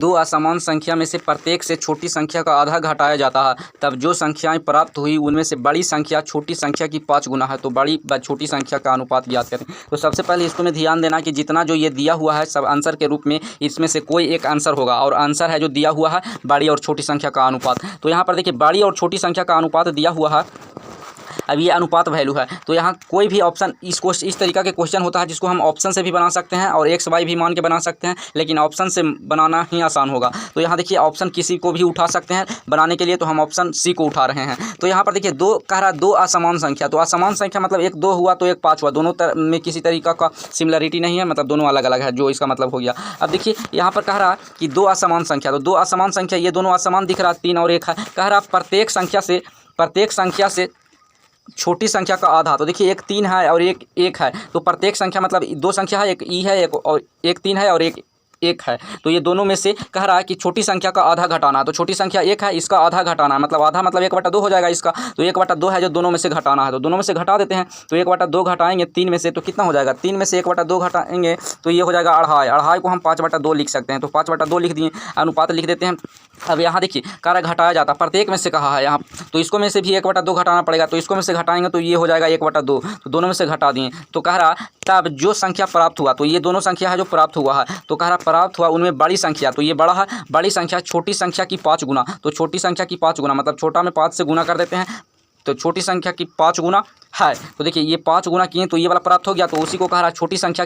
दो असमान संख्या में से प्रत्येक से छोटी संख्या का आधा घटाया जाता है, तब जो संख्याएं प्राप्त हुई उनमें से बड़ी संख्या छोटी संख्या की 5 गुना है। तो बड़ी व छोटी संख्या का अनुपात ज्ञात करें। तो सबसे पहले इसको में ध्यान देना कि जितना जो ये दिया हुआ है सब आंसर के रूप में, इसमें से कोई एक आंसर होगा और आंसर है जो दिया हुआ है बड़ी और छोटी संख्या का अनुपात। तो यहाँ पर देखिए बड़ी और छोटी संख्या का अनुपात दिया हुआ है। अब ये अनुपात वैल्यू है, तो यहाँ कोई भी ऑप्शन इस तरीका के क्वेश्चन होता है जिसको हम ऑप्शन से भी बना सकते हैं और एक्स वाई भी मान के बना सकते हैं, लेकिन ऑप्शन से बनाना ही आसान होगा। तो यहाँ देखिए ऑप्शन किसी को भी उठा सकते हैं बनाने के लिए, तो हम ऑप्शन सी को उठा रहे हैं। तो यहाँ पर देखिए दो कह रहा दो असमान संख्या, तो असमान संख्या मतलब एक 2 हुआ तो एक 5 हुआ, दोनों में किसी तरीका का सिमिलरिटी नहीं है, मतलब दोनों अलग अलग है, जो इसका मतलब हो गया। अब देखिए यहाँ पर कह रहा कि दो असमान संख्या, तो दो असमान संख्या ये दोनों असमान दिख रहा, 3 और 1 है। कह रहा प्रत्येक संख्या से छोटी संख्या का आधा, तो देखिए एक 3 है और एक 1 है, तो प्रत्येक संख्या मतलब दो संख्या है, एक ई है एक 3 है और एक 1 है। तो ये दोनों में से कह रहा है कि छोटी संख्या का आधा घटाना है। तो छोटी संख्या 1 है, इसका आधा घटाना है, मतलब आधा मतलब 1/2 हो जाएगा इसका। तो 1/2 है जो दोनों में से घटाना है, तो दोनों में से घटा देते हैं। तो 1/2 घटाएंगे 3 में से, तो कितना हो जाएगा, 3 में से 1/2 घटाएंगे तो ये हो जाएगा 2.5। 2.5 को हम 5/2 लिख सकते हैं, तो 5/2 लिख दिए, अनुपात लिख देते हैं। अब यहाँ देखिए कार्य घटाया जाता, प्रत्येक में से कहा है यहाँ, तो इसको में से भी 1/2 घटाना पड़ेगा, तो इसको में से घटाएंगे तो ये हो जाएगा 1/2, तो दोनों में से घटा दिए। तो कह रहा तब जो संख्या प्राप्त हुआ, तो ये दोनों संख्या है जो प्राप्त हुआ है, तो कह रहा प्राप्त हुआ उनमें बड़ी संख्या, तो ये बड़ा है, बड़ी संख्या छोटी संख्या की 5 गुना। तो छोटी संख्या की 5 गुना मतलब छोटा में 5 से गुना कर देते हैं, तो छोटी संख्या की 5 गुना है। तो देखिए ये 5 गुना किए तो ये वाला प्राप्त हो गया, तो उसी को कह रहा छोटी संख्या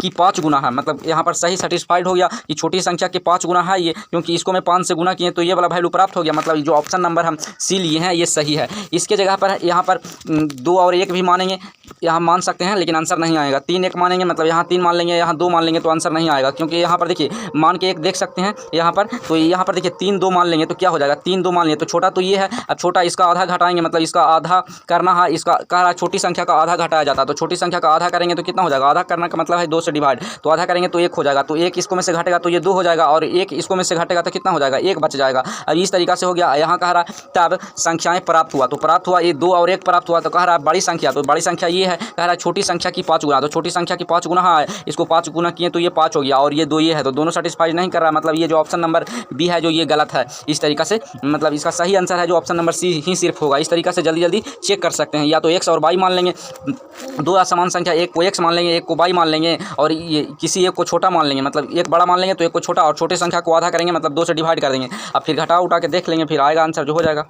की 5 गुना है, मतलब यहाँ पर सही सेटिस्फाइड हो गया कि छोटी संख्या के 5 गुना है ये, क्योंकि इसको मैं 5 से गुना किए तो ये वाला वैल्यू प्राप्त हो गया, मतलब जो ऑप्शन नंबर हम सी लिए हैं ये सही है। इसके जगह पर यहाँ पर 2 और 1 भी मानेंगे, यहाँ मान सकते हैं लेकिन आंसर नहीं आएगा। 3 1 मानेंगे, मतलब यहाँ 3 मान लेंगे, यहाँ 2 मान लेंगे तो आंसर नहीं आएगा, क्योंकि यहाँ पर देखिए मान के 1 देख सकते हैं यहाँ पर, तो यहाँ पर देखिए 3 2 मान लेंगे तो क्या हो जाएगा, 3 2 मान लेंगे तो छोटा तो ये है। अब छोटा इसका आधा घटाएंगे, मतलब इसका आधा करना है, इसका कह रहा छोटी संख्या का आधा घटाया जाता है, तो छोटी संख्या का आधा करेंगे तो कितना हो जाएगा, आधा करने का मतलब है 2 से डिवाइड, तो आधा करेंगे तो 1 हो जाएगा, तो 1 इसको में से घटेगा तो ये 2 हो जाएगा, और 1 इसको में से घटेगा तो कितना हो जाएगा, 1 बच जाएगा। अब इस तरीका से हो गया। यहाँ कह रहा तब संख्याएं प्राप्त हुआ, तो प्राप्त हुआ ये 2 और 1 प्राप्त हुआ, तो कह रहा बड़ी संख्या, तो बड़ी संख्या ये है, कह रहा छोटी संख्या की 5 गुना, तो छोटी संख्या की 5 गुना है, इसको 5 गुना किए तो ये 5 हो गया, और ये 2 ये है, तो दोनों सेटिस्फाई नहीं कर रहा, मतलब ये जो ऑप्शन नंबर बी है जो ये गलत है। इस तरीका से मतलब इसका सही आंसर है जो ऑप्शन नंबर सी ही सिर्फ होगा। इस तरीका से जल्दी जल्दी चेक कर सकते हैं, या तो एक्स और वाई मान लेंगे, दो असमान संख्या, एक को एक्स मान लेंगे, एक को वाई मान लेंगे, और ये किसी एक को छोटा मान लेंगे, मतलब एक बड़ा मान लेंगे तो एक को छोटा, और छोटे संख्या को आधा करेंगे, मतलब 2 से डिवाइड कर देंगे। अब फिर घटा उठा के देख लेंगे, फिर आएगा आंसर जो हो जाएगा।